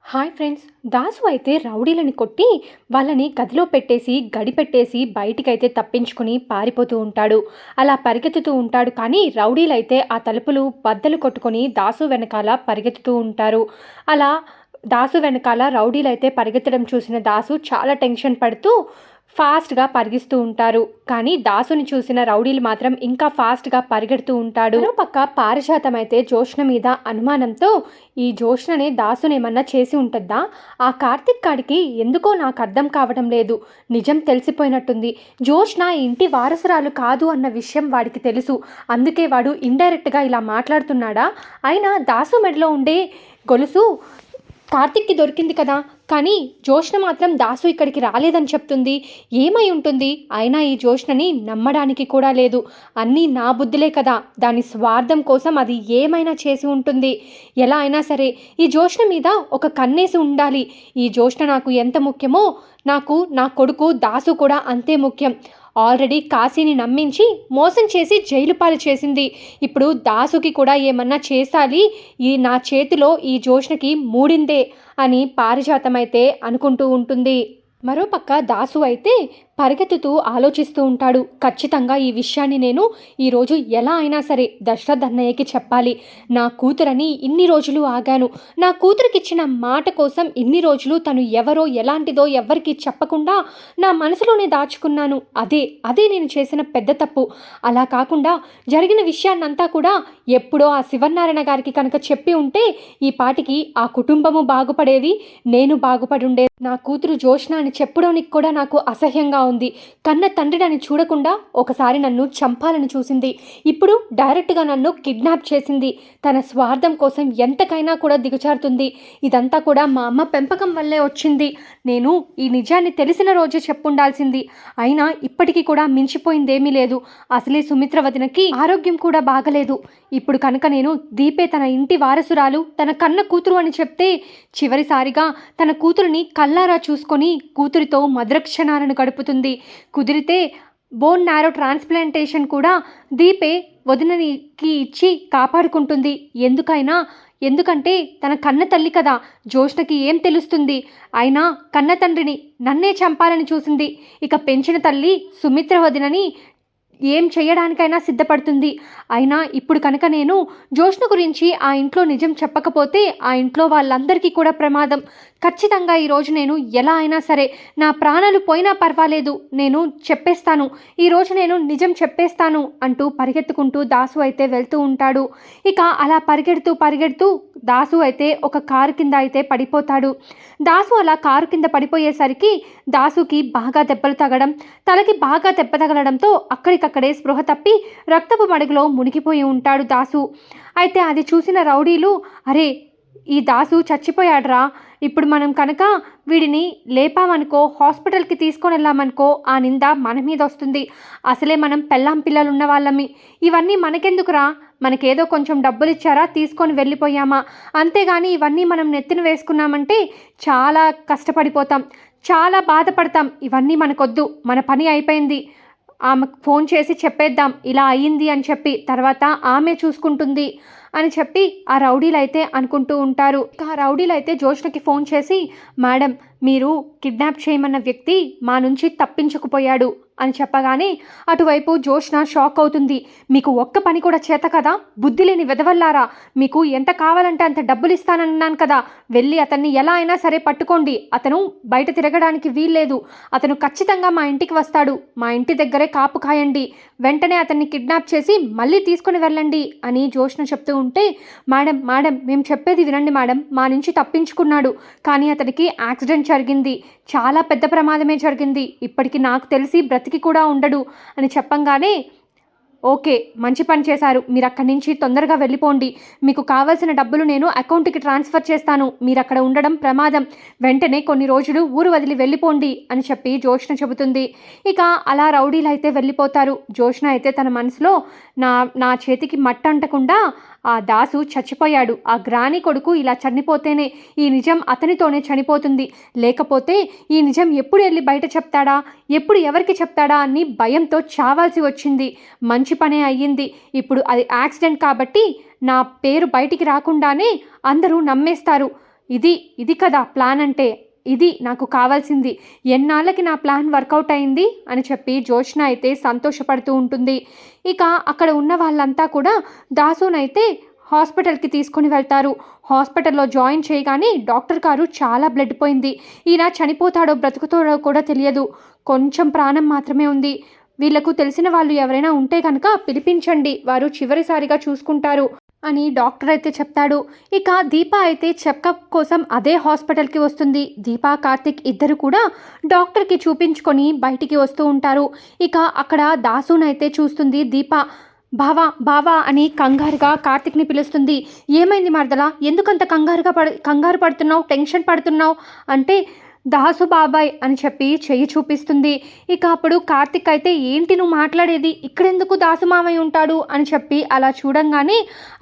Hi friends. Dasu అయితే రౌడీలని కొట్టి వాళ్ళని గదిలో పెట్టేసి గడిపెట్టేసి బయటికైతే తప్పించుకుని పారిపోతూ ఉంటాడు. అలా పరిగెత్తుతూ ఉంటాడు. కానీ రౌడీలైతే ఆ తలుపులు బద్దలు కొట్టుకొని దాసు వెనకాల పరిగెత్తుతూ ఉంటారు. అలా దాసు వెనకాల రౌడీలైతే పరిగెత్తడం చూసిన దాసు చాలా టెన్షన్ పడుతూ ఫాస్ట్‌గా పరిగిస్తూ ఉంటారు. కానీ దాసుని చూసిన రౌడీలు మాత్రం ఇంకా ఫాస్ట్‌గా పరిగెడుతూ ఉంటాడు. మరోపక్క పారిజాతం అయితే జోష్న మీద అనుమానంతో ఈ జోష్ననే దాసునేమన్నా చేసి ఉంటద్దా? ఆ కార్తిక్ గాడికి ఎందుకో నాకు అర్థం కావడం లేదు. నిజం తెలిసిపోయినట్టుంది. జోష్న ఇంటి వారసురాలు కాదు అన్న విషయం వాడికి తెలుసు. అందుకే వాడు ఇండైరెక్ట్‌గా ఇలా మాట్లాడుతున్నాడా? అయినా దాసు మెడలో ఉండే గొలుసు కార్తిక్‌కి దొరికింది కదా! కానీ జోష్న మాత్రం దాసు ఇక్కడికి రాలేదని చెప్తుంది. ఏమై ఉంటుంది? అయినా ఈ జోష్నని నమ్మడానికి కూడా లేదు. అన్నీ నా బుద్ధులే కదా! దాని స్వార్థం కోసం అది ఏమైనా చేసి ఉంటుంది. ఎలా అయినా సరే ఈ జోష్న మీద ఒక కన్నేసి ఉండాలి. ఈ జోష్న నాకు ఎంత ముఖ్యమో నాకు నా కొడుకు దాసు కూడా అంతే ముఖ్యం. ఆల్రెడీ కాశీని నమ్మించి మోసం చేసి జైలు పాలు చేసింది. ఇప్పుడు దాసుకి కూడా ఏమన్నా చేసాలి. నా చేతిలో ఈ జోష్నకి మూడిందే అని పారిజాతం అయితే అనుకుంటూ ఉంటుంది. మరోపక్క దాసు అయితే పరిగెత్తుతూ ఆలోచిస్తూ ఉంటాడు. ఖచ్చితంగా ఈ విషయాన్ని నేను ఈరోజు ఎలా అయినా సరే దశరథ్ అన్నయ్యకి చెప్పాలి. నా కూతురని ఇన్ని రోజులు ఆగాను. నా కూతురికిచ్చిన మాట కోసం ఇన్ని రోజులు తను ఎవరో ఎలాంటిదో ఎవ్వరికి చెప్పకుండా నా మనసులోనే దాచుకున్నాను. అదే నేను చేసిన పెద్ద తప్పు. అలా కాకుండా జరిగిన విషయాన్నంతా కూడా ఎప్పుడో ఆ శివనారాయణ గారికి కనుక చెప్పి ఉంటే ఈ పాటికి ఆ కుటుంబము బాగుపడేది, నేను బాగుపడుండేది. నా కూతురు జోష్న అని చెప్పడానికి కూడా నాకు అసహ్యంగా ఉంది. కన్న తండ్రిని చూడకుండా ఒకసారి నన్ను చంపాలని చూసింది. ఇప్పుడు డైరెక్ట్గా నన్ను కిడ్నాప్ చేసింది. తన స్వార్థం కోసం ఎంతకైనా కూడా దిగజారుతుంది. ఇదంతా కూడా మా అమ్మ పెంపకం వల్లే వచ్చింది. నేను ఈ నిజాన్ని తెలిసిన రోజే చెప్పుండాల్సింది. అయినా ఇప్పటికీ కూడా మించిపోయిందేమీ లేదు. అసలే సుమిత్ర వదినకి ఆరోగ్యం కూడా బాగలేదు. ఇప్పుడు కనుక నేను దీపే తన ఇంటి వారసురాలు, తన కన్న కూతురు అని చెప్తే చివరిసారిగా తన కూతురుని కల్లారా చూసుకొని కూతురితో మధురక్షణాలను గడుపుతుంది. కుదిరితే బోన్ నారో ట్రాన్స్ప్లాంటేషన్ కూడా దీపే వదినకి ఇచ్చి కాపాడుకుంటుంది. ఎందుకంటే తన కన్న తల్లి కదా. జోష్నకి ఏం తెలుస్తుంది? అయినా కన్న తండ్రిని నన్నే చంపాలని చూసింది. ఇక పెంచిన తల్లి సుమిత్ర వదినని ఏం చేయడానికైనా సిద్ధపడుతుంది. అయినా ఇప్పుడు కనుక నేను జోష్న గురించి ఆ ఇంట్లో నిజం చెప్పకపోతే ఆ ఇంట్లో వాళ్ళందరికీ కూడా ప్రమాదం. ఖచ్చితంగా ఈరోజు నేను ఎలా అయినా సరే నా ప్రాణాలు పోయినా పర్వాలేదు, నేను చెప్పేస్తాను. ఈరోజు నేను నిజం చెప్పేస్తాను అంటూ పరిగెత్తుకుంటూ దాసు అయితే వెళ్తూ ఉంటాడు. ఇక అలా పరిగెడుతూ దాసు అయితే ఒక కారు కింద అయితే పడిపోతాడు. దాసు అలా కారు కింద పడిపోయేసరికి దాసుకి బాగా దెబ్బలు తగడం, తలకి బాగా దెబ్బ తగలడంతో అక్కడికక్కడే స్పృహ తప్పి రక్తపు మడుగులో మునిగిపోయి ఉంటాడు దాసు. అయితే అది చూసిన రౌడీలు, అరే ఈ దాసు చచ్చిపోయాడ్రా, ఇప్పుడు మనం కనుక వీడిని లేపామనుకో, హాస్పిటల్కి తీసుకొని వెళ్ళామనుకో ఆ నింద మన మీద వస్తుంది. అసలే మనం పెళ్ళాం పిల్లలు ఉన్న వాళ్ళమి. ఇవన్నీ మనకెందుకురా? మనకేదో కొంచెం డబ్బులు ఇచ్చారా, తీసుకొని వెళ్ళిపోయామా, అంతేగాని ఇవన్నీ మనం నెత్తిన వేసుకున్నామంటే చాలా కష్టపడిపోతాం, చాలా బాధపడతాం. ఇవన్నీ మనకొద్దు, మన పని అయిపోయింది. ఆమెకు ఫోన్ చేసి చెప్పేద్దాం ఇలా అయ్యింది అని చెప్పి, తర్వాత ఆమె చూసుకుంటుంది అని చెప్పి ఆ రౌడీలు అయితే అనుకుంటూ ఉంటారు. ఆ రౌడీలు అయితే జోష్నకి ఫోన్ చేసి, మేడం మీరు కిడ్నాప్ చేయమన్న వ్యక్తి మా నుంచి తప్పించుకుపోయాడు అని చెప్పగానే అటువైపు జోష్న షాక్ అవుతుంది. మీకు ఒక్క పని కూడా చేత కదా, బుద్ధి లేని వెదవల్లారా, మీకు ఎంత కావాలంటే అంత డబ్బులు ఇస్తానన్నాను కదా, వెళ్ళి అతన్ని ఎలా అయినా సరే పట్టుకోండి. అతను బయట తిరగడానికి వీల్లేదు. అతను ఖచ్చితంగా మా ఇంటికి వస్తాడు. మా ఇంటి దగ్గరే కాపు కాయండి. వెంటనే అతన్ని కిడ్నాప్ చేసి మళ్ళీ తీసుకుని వెళ్ళండి అని జోష్న చెప్తూ ఉంటే, మేడం మేము చెప్పేది వినండి మేడం, మా నుంచి తప్పించుకున్నాడు. కానీ అతనికి యాక్సిడెంట్ జరిగింది. చాలా పెద్ద ప్రమాదమే జరిగింది. ఇప్పటికి నాకు తెలిసి బ్రతికి కూడా ఉండడు అని చెప్పంగానే, ఓకే మంచి పని చేశారు, మీరు అక్కడి నుంచి తొందరగా వెళ్ళిపోండి. మీకు కావాల్సిన డబ్బులు నేను అకౌంట్కి ట్రాన్స్ఫర్ చేస్తాను. మీరు అక్కడ ఉండడం ప్రమాదం. వెంటనే కొన్ని రోజులు ఊరు వదిలి వెళ్ళిపోండి అని చెప్పి జోష్న చెబుతుంది. ఇక అలా రౌడీలు అయితే వెళ్ళిపోతారు. జోష్న అయితే తన మనసులో, నా చేతికి మట్టంటకుండా ఆ దాసు చచ్చిపోయాడు. ఆ గ్రాని కొడుకు ఇలా చనిపోతేనే ఈ నిజం అతనితోనే చనిపోతుంది. లేకపోతే ఈ నిజం ఎప్పుడు వెళ్ళి బయట చెప్తాడా, ఎప్పుడు ఎవరికి చెప్తాడా అని భయంతో చావాల్సి వచ్చింది. మంచి పనే అయ్యింది. ఇప్పుడు అది యాక్సిడెంట్ కాబట్టి నా పేరు బయటికి రాకుండానే అందరూ నమ్మేస్తారు. ఇది ఇది కదా ప్లాన్ అంటే, ఇది నాకు కావాల్సింది. ఎన్నాళ్ళకి నా ప్లాన్ వర్కౌట్ అయింది అని చెప్పి జోష్న అయితే సంతోషపడుతూ ఉంటుంది. ఇక అక్కడ ఉన్న వాళ్ళంతా కూడా దాసునైతే హాస్పిటల్కి తీసుకొని వెళ్తారు. హాస్పిటల్లో జాయిన్ చేయగానే డాక్టర్ గారు చాలా బ్లడ్ పోయింది, ఈయన చనిపోతాడో బ్రతుకుతాడో కూడా తెలియదు, కొంచెం ప్రాణం మాత్రమే ఉంది, వీళ్లకు తెలిసిన వాళ్ళు ఎవరైనా ఉంటే కనుక పిలిపించండి, వారు చివరిసారిగా చూసుకుంటారు అని డాక్టర్ అయితే చెప్తాడు. ఇక దీప అయితే చెకప్ కోసం అదే హాస్పిటల్కి వస్తుంది. దీప కార్తిక్ ఇద్దరు కూడా డాక్టర్కి చూపించుకొని బయటికి వస్తూ ఉంటారు. ఇక అక్కడ దాసునైతే చూస్తుంది దీప. బావా బావా అని కంగారుగా కార్తిక్ని పిలుస్తుంది. ఏమైంది మరదలా, ఎందుకంత కంగారు పడుతున్నావు, టెన్షన్ పడుతున్నావు అంటే దాసు బాబాయ్ అని చెప్పి చెయ్యి చూపిస్తుంది. ఇక అప్పుడు కార్తిక్ అయితే ఏంటి నువ్వు మాట్లాడేది, ఇక్కడెందుకు దాసు మామయ్య ఉంటాడు అని చెప్పి అలా చూడంగానే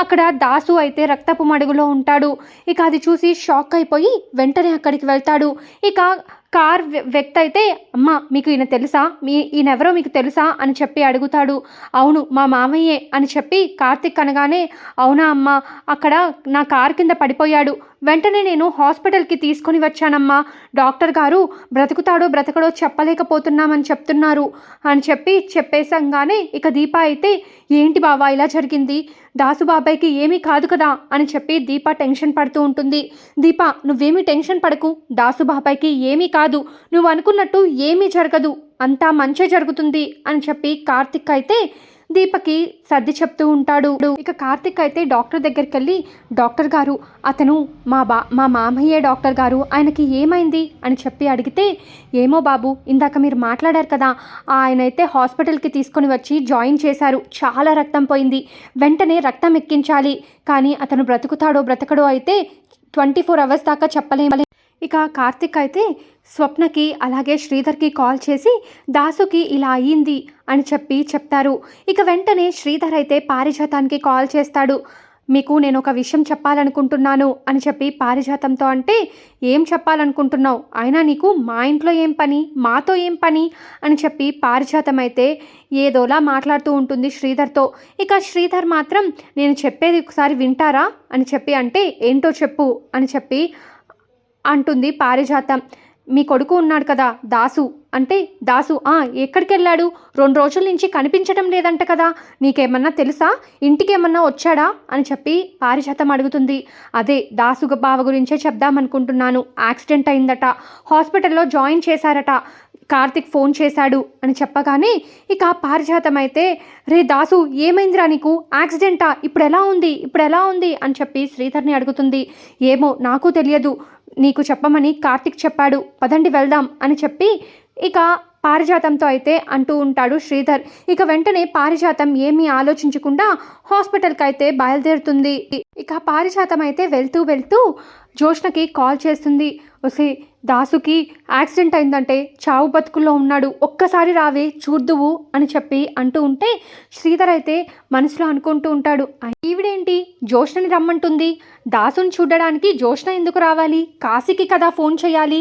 అక్కడ దాసు అయితే రక్తపు మడుగులో ఉంటాడు. ఇక అది చూసి షాక్ అయిపోయి వెంటనే అక్కడికి వెళ్తాడు. ఇక కార్ వ్యక్తి అయితే అమ్మ మీకు ఈయన తెలుసా, ఈయనెవరో మీకు తెలుసా అని చెప్పి అడుగుతాడు. అవును మా మామయ్యే అని చెప్పి కార్తిక్ అనగానే అవునా అమ్మ, అక్కడ నా కార్ కింద పడిపోయాడు, వెంటనే నేను హాస్పిటల్కి తీసుకొని వచ్చానమ్మా, డాక్టర్ గారు బ్రతుకుతాడో బ్రతకడో చెప్పలేకపోతున్నామని చెప్తున్నారు అని చెప్పి చెప్పేసంగానే ఇక దీప అయితే ఏంటి బావా ఇలా జరిగింది, దాసు బాబాయ్కి ఏమీ కాదు కదా అని చెప్పి దీప టెన్షన్ పడుతూ ఉంటుంది. దీప నువ్వేమీ టెన్షన్ పడకు, దాసు బాబాయ్కి ఏమీ కాదు, నువ్వు అనుకున్నట్టు ఏమీ జరగదు, అంతా మంచే జరుగుతుంది అని చెప్పి కార్తిక్ అయితే దీపకి సర్ది చెప్తూ ఉంటాడు. ఇక కార్తిక్ అయితే డాక్టర్ దగ్గరికి వెళ్ళి డాక్టర్ గారు అతను మా మామయ్యే డాక్టర్ గారు, ఆయనకి ఏమైంది అని చెప్పి అడిగితే ఏమో బాబు ఇందాక మీరు మాట్లాడారు కదా, ఆయన అయితే హాస్పిటల్కి తీసుకొని వచ్చి జాయిన్ చేశారు, చాలా రక్తం పోయింది, వెంటనే రక్తం ఎక్కించాలి, కానీ అతను బ్రతుకుతాడో బ్రతకడో అయితే 24 hours దాకా చెప్పలేము. ఇక కార్తిక్ అయితే స్వప్నకి అలాగే శ్రీధర్కి కాల్ చేసి దాసుకి ఇలా అయ్యింది అని చెప్పి చెప్తారు. ఇక వెంటనే శ్రీధర్ అయితే పారిజాతానికి కాల్ చేస్తాడు. మీకు నేను ఒక విషయం చెప్పాలనుకుంటున్నాను అని చెప్పి పారిజాతంతో అంటే ఏం చెప్పాలనుకుంటున్నావు, అయినా నీకు మా ఇంట్లో ఏం పని, మాతో ఏం పని అని చెప్పి పారిజాతం అయితే ఏదోలా మాట్లాడుతూ ఉంటుంది శ్రీధర్తో. ఇక శ్రీధర్ మాత్రం నేను చెప్పేది ఒకసారి వింటారా అని చెప్పి అంటే ఏంటో చెప్పు అని చెప్పి అంటుంది పారిజాతం. మీ కొడుకు ఉన్నాడు కదా దాసు అంటే దాసు ఎక్కడికి వెళ్ళాడు, 2 రోజుల నుంచి కనిపించడం లేదంట కదా, నీకేమన్నా తెలుసా, ఇంటికి ఏమన్నా వచ్చాడా అని చెప్పి పారిజాతం అడుగుతుంది. అదే దాసు బావ గురించే చెప్దామనుకుంటున్నాను, యాక్సిడెంట్ అయిందట, హాస్పిటల్లో జాయిన్ చేశారట, కార్తిక్ ఫోన్ చేశాడు అని చెప్పగానే ఇక పారిజాతం అయితే రే దాసు ఏమైందిరా నీకు, యాక్సిడెంటా, ఇప్పుడు ఎలా ఉంది అని చెప్పి శ్రీధర్ని అడుగుతుంది. ఏమో నాకు తెలియదు, నీకు చెప్పమని కార్తిక్ చెప్పాడు, పదండి వెళ్దాం అని చెప్పి ఇక పారిజాతంతో అయితే అంటూ ఉంటాడు శ్రీధర్. ఇక వెంటనే పారిజాతం ఏమీ ఆలోచించకుండా హాస్పిటల్కి అయితే బయలుదేరుతుంది. ఇక పారిజాతం అయితే వెళ్తూ జోష్నకి కాల్ చేస్తుంది. వసే దాసుకి యాక్సిడెంట్ అయిందంటే చావు బతుకుల్లో ఉన్నాడు, ఒక్కసారి రావే చూద్దువు అని చెప్పి అంటూ ఉంటే శ్రీధర్ అయితే మనసులో అనుకుంటూ ఉంటాడు, ఈవిడేంటి జోష్నని రమ్మంటుంది, దాసుని చూడడానికి జోష్న ఎందుకు రావాలి, కాశీకి కదా ఫోన్ చేయాలి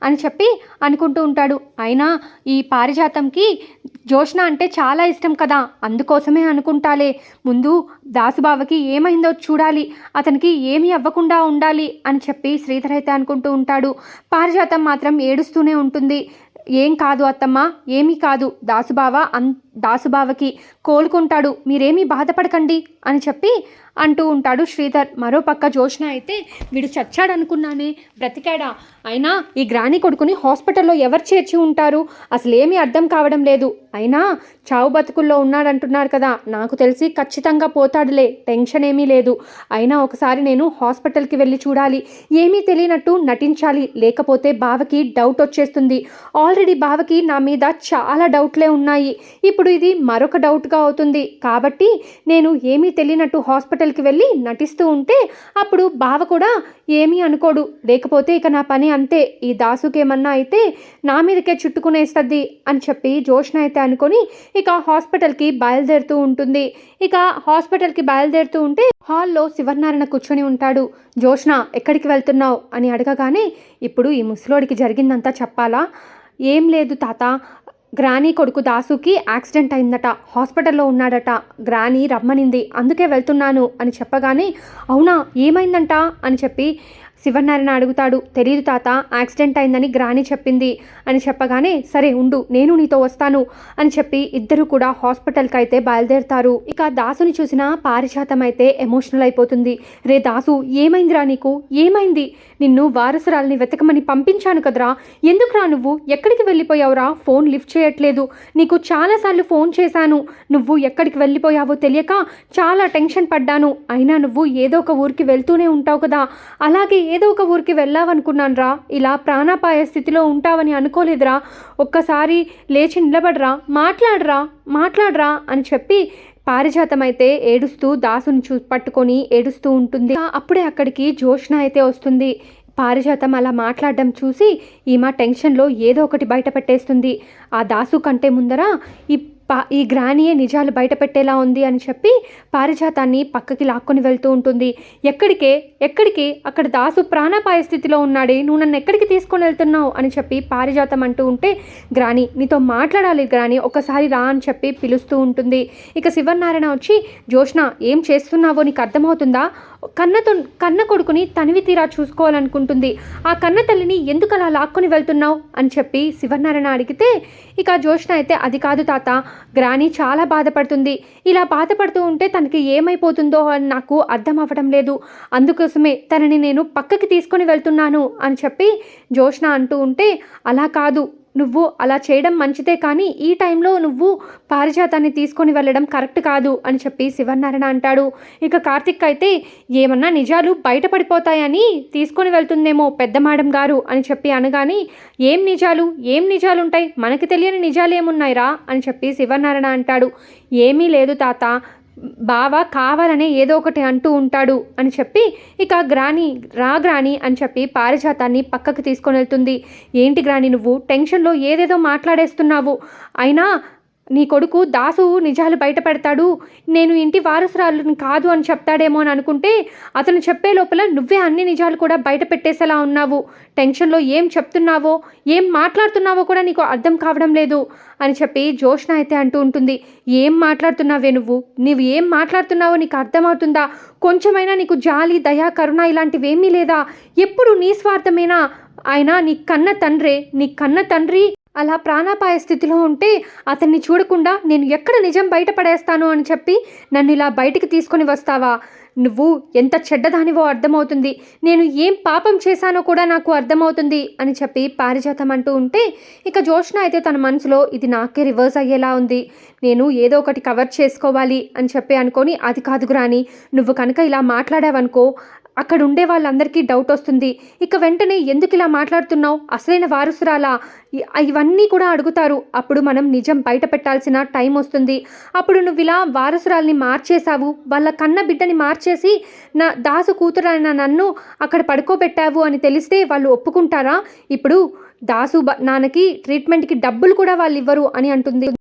అని చెప్పి అనుకుంటూ ఉంటాడు. అయినా ఈ పారిజాతంకి జోష్న అంటే చాలా ఇష్టం కదా, అందుకోసమే అనుకుంటాలే, ముందు దాసుబావకి ఏమైందో చూడాలి, అతనికి ఏమీ అవ్వకుండా ఉండాలి అని చెప్పి శ్రీధర్ అయితే అనుకుంటూ ఉంటాడు. పారిజాతం మాత్రం ఏడుస్తూనే ఉంటుంది. ఏం కాదు అత్తమ్మ, ఏమీ కాదు, దాసుబావకి కోలుకుంటాడు, మీరేమీ బాధపడకండి అని చెప్పి అంటూ ఉంటాడు శ్రీధర్. మరోపక్క జోష్న అయితే వీడు చచ్చాడనుకున్నానే, బ్రతికాడా, అయినా ఈ గ్రాని కొడుకుని హాస్పిటల్లో ఎవరు చేర్చి ఉంటారు, అసలు ఏమీ అర్థం కావడం లేదు, అయినా చావు బతుకుల్లో ఉన్నాడంటున్నారు కదా, నాకు తెలిసి ఖచ్చితంగా పోతాడులే, టెన్షన్ ఏమీ లేదు, అయినా ఒకసారి నేను హాస్పిటల్కి వెళ్ళి చూడాలి, ఏమీ తెలియనట్టు నటించాలి, లేకపోతే బావకి డౌట్ వచ్చేస్తుంది, ఆల్రెడీ బావకి నా మీద చాలా డౌట్లే ఉన్నాయి, ఇప్పుడు ఇది మరొక డౌట్గా అవుతుంది, కాబట్టి నేను ఏమీ తెలియనట్టు హాస్పిటల్కి వెళ్ళి నటిస్తూ ఉంటే అప్పుడు బావ కూడా ఏమీ అనుకోడు, లేకపోతే ఇక నా పని అంతే, ఈ దాసుకేమన్నా అయితే నా మీదకే చుట్టుకునేస్తుంది అని చెప్పి జోష్న అయితే అనుకొని ఇక హాస్పిటల్కి బయలుదేరుతూ ఉంటుంది. ఇక హాస్పిటల్కి బయలుదేరుతూ ఉంటే హాల్లో శివనారాయణ కూర్చొని ఉంటాడు. జోష్న ఎక్కడికి వెళ్తున్నావు అని అడగగానే ఇప్పుడు ఈ ముసలోడికి జరిగిందంతా చెప్పాలా, ఏం లేదు తాత, గ్రానీ కొడుకు దాసుకి యాక్సిడెంట్ అయిందట, హాస్పిటల్లో ఉన్నాడట, గ్రానీ రమ్మనింది, అందుకే వెళ్తున్నాను అని చెప్పగానే అవునా ఏమైందంట అని చెప్పి శివనారాయణ అడుగుతాడు. తెలీదు తాత, యాక్సిడెంట్ అయిందని గ్రాని చెప్పింది అని చెప్పగానే, సరే ఉండు నేను నీతో వస్తాను అని చెప్పి ఇద్దరు కూడా హాస్పిటల్కి అయితే బయలుదేరుతారు. ఇక దాసుని చూసిన పారిజాతం అయితే ఎమోషనల్ అయిపోతుంది. రే దాసు, ఏమైందిరా నీకు, ఏమైంది? నిన్ను వారసురాల్ని వెతకమని పంపించాను కదరా, ఎందుకురా నువ్వు ఎక్కడికి వెళ్ళిపోయావురా? ఫోన్ లిఫ్ట్ చేయట్లేదు, నీకు చాలాసార్లు ఫోన్ చేశాను, నువ్వు ఎక్కడికి వెళ్ళిపోయావో తెలియక చాలా టెన్షన్ పడ్డాను. అయినా నువ్వు ఏదో ఒక ఊరికి వెళ్తూనే ఉంటావు కదా, అలాగే ఏదో ఒక ఊరికి వెళ్ళావనుకున్నాను రా, ఇలా ప్రాణాపాయ స్థితిలో ఉంటావని అనుకోలేదురా. ఒక్కసారి లేచి నిలబడరా, మాట్లాడరా అని చెప్పి పారిజాతం అయితే ఏడుస్తూ దాసుని పట్టుకొని ఏడుస్తూ ఉంటుంది. అప్పుడే అక్కడికి జోష్న అయితే వస్తుంది. పారిజాతం అలా మాట్లాడడం చూసి ఈమె టెన్షన్లో ఏదో ఒకటి బయట పెట్టేస్తుంది. ఆ దాసు కంటే ముందర ఈ గ్రానియే నిజాలు బయట పెట్టేలా ఉంది అని చెప్పి పారిజాతాన్ని పక్కకి లాక్కొని వెళ్తూ ఉంటుంది. ఎక్కడికి అక్కడ దాసు ప్రాణాపాయ స్థితిలో ఉన్నాడే, నువ్వు నన్ను ఎక్కడికి తీసుకొని వెళ్తున్నావు అని చెప్పి పారిజాతం అంటూ ఉంటే, గ్రాని నీతో మాట్లాడాలి గ్రాని, ఒకసారి రా అని చెప్పి పిలుస్తూ ఉంటుంది. ఇక శివనారాయణ వచ్చి, జోష్న ఏం చేస్తున్నావో నీకు అర్థమవుతుందా? కన్న కొడుకుని తనివి తీరా చూసుకోవాలనుకుంటుంది, ఆ కన్న తల్లిని ఎందుకు అలా లాక్కొని వెళ్తున్నావు అని చెప్పి శివనారాయణ అడిగితే, ఇక జోష్న అయితే అది కాదు తాత, గ్రాని చాలా బాధపడుతుంది, ఇలా బాధపడుతూ ఉంటే తనకి ఏమైపోతుందో అని నాకు అర్థం అవ్వడం లేదు, అందుకోసమే తనని నేను పక్కకి తీసుకొని వెళ్తున్నాను అని చెప్పి జోష్న అంటూ ఉంటే, అలా కాదు, నువ్వు అలా చేయడం మంచిదే, కానీ ఈ టైంలో నువ్వు పారిజాతాన్ని తీసుకొని వెళ్ళడం కరెక్ట్ కాదు అని చెప్పి శివనారాయణ అంటాడు. ఇక కార్తిక్ అయితే, ఏమన్నా నిజాలు బయటపడిపోతాయని తీసుకొని వెళ్తుందేమో పెద్ద మేడం గారు అని చెప్పి అనగాని, ఏం నిజాలు ఉంటాయి, మనకి తెలియని నిజాలు ఏమున్నాయిరా అని చెప్పి శివనారాయణ అంటాడు. ఏమీ లేదు తాత, బావ కావాలనే ఏదో ఒకటి అంటూ ఉంటాడు అని చెప్పి ఇక గ్రాని అని చెప్పి పారిజాతాన్ని పక్కకు తీసుకొని వెళ్తుంది. ఏంటి గ్రాని, నువ్వు టెన్షన్లో ఏదేదో మాట్లాడేస్తున్నావు, అయినా నీ కొడుకు దాసు నిజాలు బయట పెడతాడు, నేను ఇంటి వారసురాలుని కాదు అని చెప్తాడేమో అని అనుకుంటే, అతను చెప్పే లోపల నువ్వే అన్ని నిజాలు కూడా బయట పెట్టేసేలా ఉన్నావు, టెన్షన్లో ఏం చెప్తున్నావో ఏం మాట్లాడుతున్నావో కూడా నీకు అర్థం కావడం లేదు అని చెప్పి జోష్న అయితే అంటూ ఉంటుంది. ఏం మాట్లాడుతున్నావే నువ్వు ఏం మాట్లాడుతున్నావో నీకు అర్థమవుతుందా? కొంచెమైనా నీకు జాలి, దయ, కరుణ ఇలాంటివేమీ లేదా? ఎప్పుడు నీ స్వార్థమేనా? ఆయన నీ కన్న తండ్రి అలా ప్రాణాపాయ స్థితిలో ఉంటే అతన్ని చూడకుండా నేను ఎక్కడ నిజం బయటపడేస్తాను అని చెప్పి నన్ను ఇలా బయటికి తీసుకొని వస్తావా? నువ్వు ఎంత చెడ్డదానివో అర్థమవుతుంది, నేను ఏం పాపం చేశానో కూడా నాకు అర్థమవుతుంది అని చెప్పి పారిజాతం అంటూ ఉంటే, ఇక జోష్న అయితే తన మనసులో ఇది నాకే రివర్స్ అయ్యేలా ఉంది, నేను ఏదో ఒకటి కవర్ చేసుకోవాలి అని చెప్పి అనుకొని, అది కాదు గ్రాని, నువ్వు కనుక ఇలా మాట్లాడావనుకో అక్కడ ఉండే వాళ్ళందరికీ డౌట్ వస్తుంది, ఇక వెంటనే ఎందుకు ఇలా మాట్లాడుతున్నావు, అసలైన వారసురాలా, ఇవన్నీ కూడా అడుగుతారు, అప్పుడు మనం నిజం బయట పెట్టాల్సిన టైం వస్తుంది, అప్పుడు నువ్వు ఇలా వారసురాల్ని మార్చేశావు, వాళ్ళ కన్న బిడ్డని మార్చేసి నా దాసు కూతురైన నన్ను అక్కడ పడుకోబెట్టావు అని తెలిస్తే వాళ్ళు ఒప్పుకుంటారా? ఇప్పుడు దాసు నాన్నకి ట్రీట్మెంట్కి డబ్బులు కూడా వాళ్ళు ఇవ్వరు అని అంటుంది.